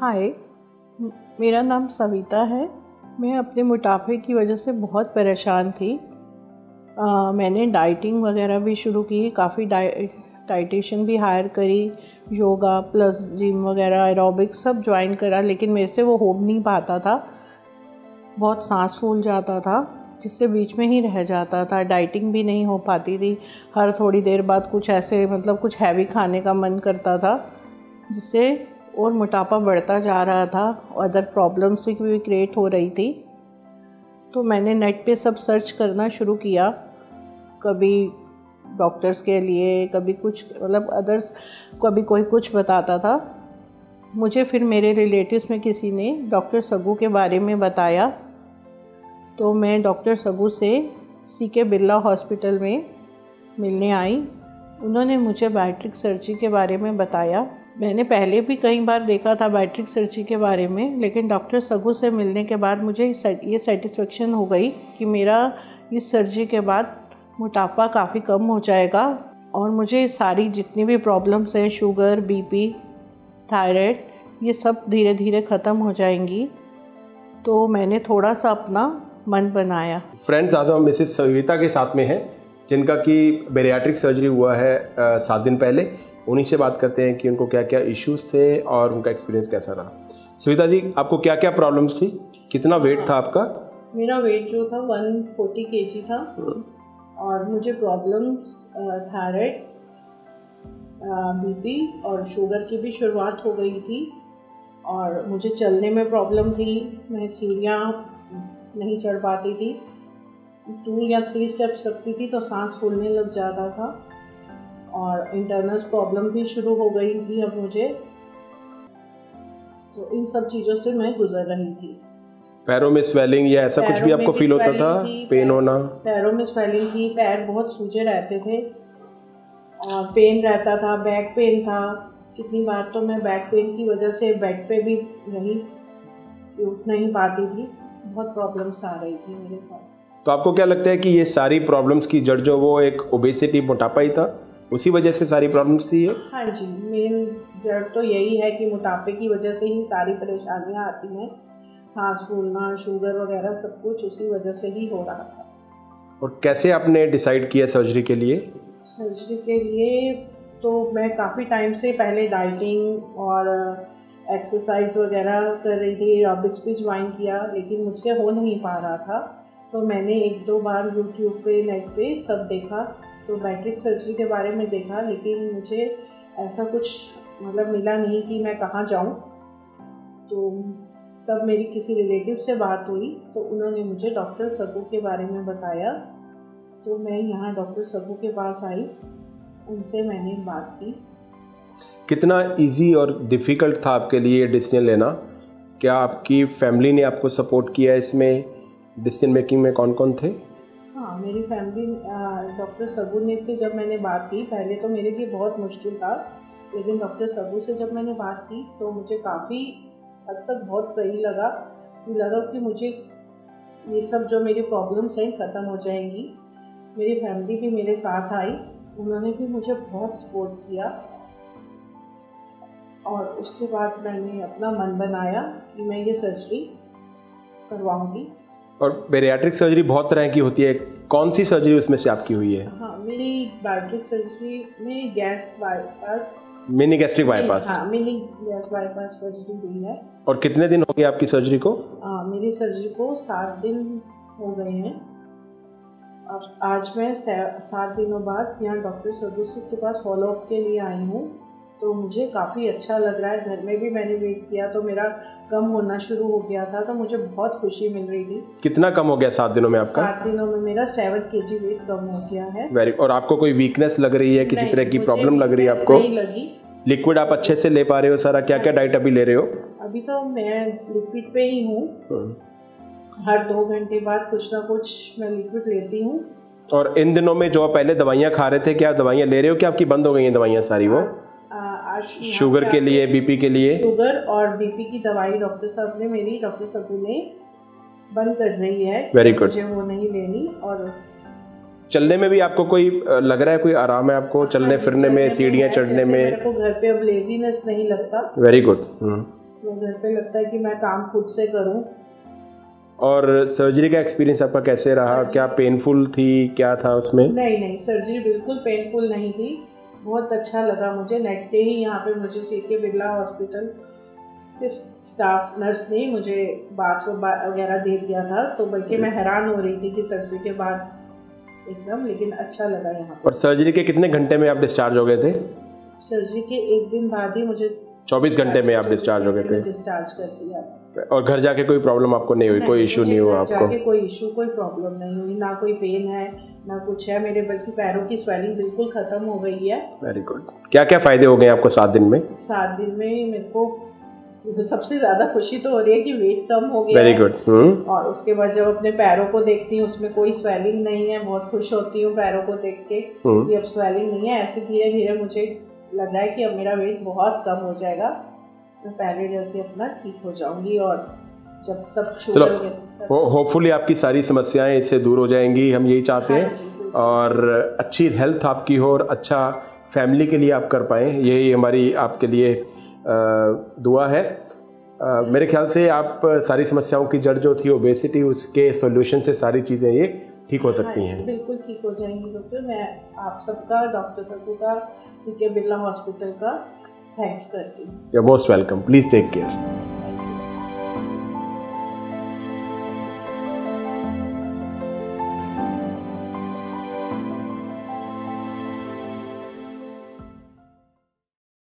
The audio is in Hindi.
हाय, मेरा नाम सविता है। मैं अपने मोटापे की वजह से बहुत परेशान थी। मैंने डाइटिंग वगैरह भी शुरू की, काफ़ी डाइटिशियन भी हायर करी, योगा प्लस जिम वगैरह एरोबिक्स सब ज्वाइन करा, लेकिन मेरे से वो हो नहीं पाता था। बहुत सांस फूल जाता था, जिससे बीच में ही रह जाता था। डाइटिंग भी नहीं हो पाती थी, हर थोड़ी देर बाद कुछ ऐसे कुछ हैवी खाने का मन करता था, जिससे और मोटापा बढ़ता जा रहा था। अदर प्रॉब्लम्स भी क्रिएट हो रही थी। तो मैंने नेट पे सब सर्च करना शुरू किया, कभी डॉक्टर्स के लिए, कभी कुछ अदर्स, कभी कोई कुछ बताता था। मुझे फिर मेरे रिलेटिव्स में किसी ने डॉक्टर सगू के बारे में बताया, तो मैं डॉक्टर सगू से CK बिरला हॉस्पिटल में मिलने आई। उन्होंने मुझे बैट्रिक सर्जरी के बारे में बताया। मैंने पहले भी कई बार देखा था बैट्रिक सर्जरी के बारे में, लेकिन डॉक्टर सगू से मिलने के बाद मुझे ये सेटिस्फेक्शन हो गई कि मेरा इस सर्जरी के बाद मोटापा काफ़ी कम हो जाएगा और मुझे सारी जितनी भी प्रॉब्लम्स हैं, शुगर, BP, थायराइड, ये सब धीरे धीरे ख़त्म हो जाएंगी। तो मैंने थोड़ा सा अपना मन बनाया। फ्रेंड्स, आज हम मिसेस सविता के साथ में हैं, जिनका कि बेरियाट्रिक सर्जरी हुआ है 7 दिन पहले। उन्हीं से बात करते हैं कि उनको क्या क्या इश्यूज़ थे और उनका एक्सपीरियंस कैसा रहा। सविता जी, आपको क्या क्या प्रॉब्लम्स थी? कितना वेट था आपका? मेरा वेट जो था 140 kg था और मुझे प्रॉब्लम्स थायराइड, BP और शुगर की भी शुरुआत हो गई थी और मुझे चलने में प्रॉब्लम थी। मैं सीढ़ियाँ नहीं चढ़ पाती थी, 2 या 3 स्टेप्स करती थी तो सांस फूलने लग जाता था और इंटरनल प्रॉब्लम भी शुरू हो गई थी अब मुझे। तो इन सब चीज़ों से मैं गुजर रही थी। पैरों में स्वेलिंग या ऐसा कुछ भी आपको फील होता था? पेन होना? पैरों में स्वेलिंग थी, पैर बहुत सूजे रहते थे और पेन रहता था, बैक पेन था। कितनी बार तो मैं बैक पेन की वजह से बेड पे भी रही, उठ नहीं पाती थी। बहुत प्रॉब्लम्स आ रही थी मेरे साथ। तो आपको क्या लगता है कि ये सारी प्रॉब्लम्स की जड़ जो वो एक ओबेसिटी, मोटापा ही था, उसी वजह से सारी प्रॉब्लम्स थी ये? हाँ जी, मेन जड़ तो यही है कि मोटापे की वजह से ही सारी परेशानियाँ आती हैं। सांस फूलना, शुगर वगैरह सब कुछ उसी वजह से ही हो रहा था। और कैसे आपने डिसाइड किया सर्जरी के लिए? सर्जरी के लिए तो मैं काफ़ी टाइम से पहले डाइटिंग और एक्सरसाइज वगैरह कर रही थी, एरोबिक्स भी ज्वाइन किया, लेकिन मुझसे हो नहीं पा रहा था। तो मैंने 1-2 बार यूट्यूब पे, नेट पे सब देखा, तो बैट्रिक सर्जरी के बारे में देखा, लेकिन मुझे ऐसा कुछ मिला नहीं कि मैं कहाँ जाऊँ। तो तब मेरी किसी रिलेटिव से बात हुई तो उन्होंने मुझे डॉक्टर सगू के बारे में बताया। तो मैं यहाँ डॉक्टर सगू के पास आई, उनसे मैंने बात की। कितना इजी और डिफ़िकल्ट था आपके लिए ये डिसीजन लेना? क्या आपकी फैमिली ने आपको सपोर्ट किया इसमें? डिसीजन मेकिंग में कौन कौन थे? हाँ, मेरी फैमिली, डॉक्टर सगू ने से जब मैंने बात की, पहले तो मेरे लिए बहुत मुश्किल था, लेकिन डॉक्टर सगू से जब मैंने बात की तो मुझे काफ़ी हद तक बहुत सही लगा कि मुझे ये सब जो मेरी प्रॉब्लम्स हैं ख़त्म हो जाएंगी। मेरी फैमिली भी मेरे साथ आई, उन्होंने भी मुझे बहुत सपोर्ट किया और उसके बाद मैंने अपना मन बनाया कि मैं ये सर्जरी करवाऊंगी। और बेरियाट्रिक सर्जरी बहुत तरह की होती है, कौन सी सर्जरी उसमें से आपकी हुई है? हाँ, मेरी बैट्रिक सर्जरी में gas bypass, mini gastric bypass. हाँ, मिनी गैस बाईपास सर्जरी हुई है। और कितने दिन हो गए आपकी सर्जरी को? मेरी सर्जरी को 7 दिन हो गए हैं। अब आज मैं 7 दिनों बाद यहाँ डॉक्टर सगू के पास फॉलोअप के लिए आई हूँ, तो मुझे काफ़ी अच्छा लग रहा है। घर में भी मैंने वेट किया तो मेरा कम होना शुरू हो गया था, तो मुझे बहुत खुशी मिल रही थी। कितना कम हो गया 7 दिनों में आपका? 7 दिनों में मेरा 7 kg वेट कम हो गया है। वेरी। और आपको कोई वीकनेस लग रही है, किसी तरह की प्रॉब्लम लग रही है आपको? नहीं लगी। लिक्विड आप अच्छे से ले पा रहे हो सारा? क्या क्या डाइट अभी ले रहे हो? अभी तो मैं लिक्विड पे ही हूँ, हर 2 घंटे बाद कुछ ना कुछ मैं लिक्विड लेती हूँ। और इन दिनों में जो आप पहले दवाइयाँ खा रहे थे, क्या दवाइयाँ ले रहे हो, क्या आपकी बंद हो गई हैं दवाइयाँ सारी? वो शुगर के लिए, BP के लिए? शुगर और BP की दवाई डॉक्टर सगू ने बंद कर रही है। Very good. मुझे वो नहीं लेनी। और चलने में भी आपको कोई लग रहा है, कोई आराम है आपको चलने फिरने में, सीढ़ियाँ चढ़ने में? मेरे को घर पे अब लेजीनेस नहीं लगता। Very good. घर पे लगता है कि मैं काम खुद से करूं। और सर्जरी का एक्सपीरियंस आपका कैसे रहा? क्या पेनफुल थी, क्या था उसमें? नहीं, सर्जरी बिल्कुल पेनफुल नहीं थी, बहुत अच्छा लगा मुझे। नेक्स्ट डे ही यहाँ पे मुझे सीके बिरला हॉस्पिटल के स्टाफ नर्स ने मुझे बाथ वगैरह दे दिया था, तो बल्कि मैं हैरान हो रही थी कि सर्जरी के बाद एकदम, लेकिन अच्छा लगा यहाँ पर। और सर्जरी के कितने घंटे में आप डिस्चार्ज हो गए थे? सर्जरी के एक दिन बाद ही मुझे 24 घंटे में आप डिस्चार्ज हो गए थे? डिस्चार्ज कर दिया। और घर जाके कोई प्रॉब्लम आपको नहीं हुई? कोई इशू नहीं हुआ आपको? जाके कोई इशू, कोई प्रॉब्लम नहीं हुई, ना कोई पेन है ना कुछ है मेरे, बल्कि पैरों की स्वेलिंग बिल्कुल खत्म हो गई है। Very good. क्या क्या फायदे हो गए आपको 7 दिन में? 7 दिन में मेरे को सबसे ज्यादा खुशी तो हो रही है कि वेट कम हो गया। Very good. और उसके बाद जब अपने पैरों को देखती हूँ उसमें कोई स्वेलिंग नहीं है, बहुत खुश होती हूँ पैरों को देख के कि अब स्वेलिंग नहीं है। ऐसे धीरे धीरे मुझे लग रहा है कि अब मेरा वेट बहुत कम हो जाएगा, मैं पहले जैसे अपना ठीक हो जाऊंगी। और जब सब शुगर होपफुली आपकी सारी समस्याएं इससे दूर हो जाएंगी, हम यही चाहते हैं। और अच्छी हेल्थ आपकी हो और अच्छा फैमिली के लिए आप कर पाएँ, यही हमारी आपके लिए दुआ है। मेरे ख्याल से आप सारी समस्याओं की जड़ जो थी ओबेसिटी, उसके सॉल्यूशन से सारी चीज़ें ये ठीक हो सकती हैं। बिल्कुल ठीक हो जाएंगी डॉक्टर। मैं आप सबका, डॉक्टर सबू का, सीके बिरला हॉस्पिटल का थैंक्स करती हूँ। You are most welcome. Please take care.